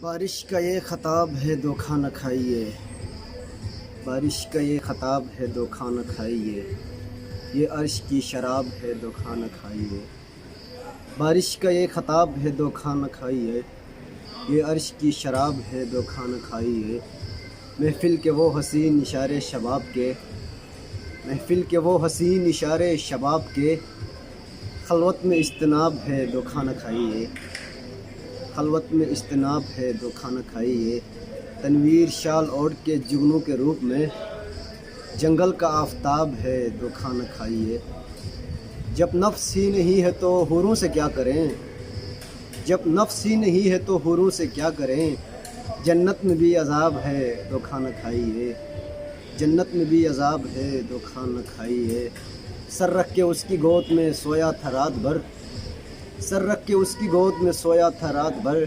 بارش کا یہ خطاب ہے دھوکہ نہ کھائیے، بارش کا یہ خطاب ہے دھوکہ نہ کھائیے، یہ عرش کی شراب ہے دھوکہ نہ کھائیے۔ بارش کا یہ خطاب ہے دھوکہ نہ کھائیے، یہ عرش کی شراب ہے دھوکہ نہ کھائیے۔ محفل کے وہ حسین اشارے شباب کے، محفل کے وہ حسین اشارے شباب کے، خلوت میں اجتناب ہے دھوکہ نہ کھائیے، خلوت میں اجتناب ہے دھوکہ نہ کھائیے۔ تنویر شال اوڑھ کے جگنوں کے روپ میں، جنگل کا آفتاب ہے دھوکہ نہ کھائیے۔ جب نفس ہی نہیں ہے تو حوروں سے کیا کریں، جب نفس ہی نہیں ہے تو حوروں سے کیا کریں۔ جنت میں بھی عذاب ہے دھوکہ نہ کھائیے، جنت میں بھی عذاب ہے دھوکہ نہ کھائیے۔ سر رکھ کے اس کی گود میں سویا تھا رات بھر، سر رکھ کے اس کی گود میں سویا تھا رات بھر،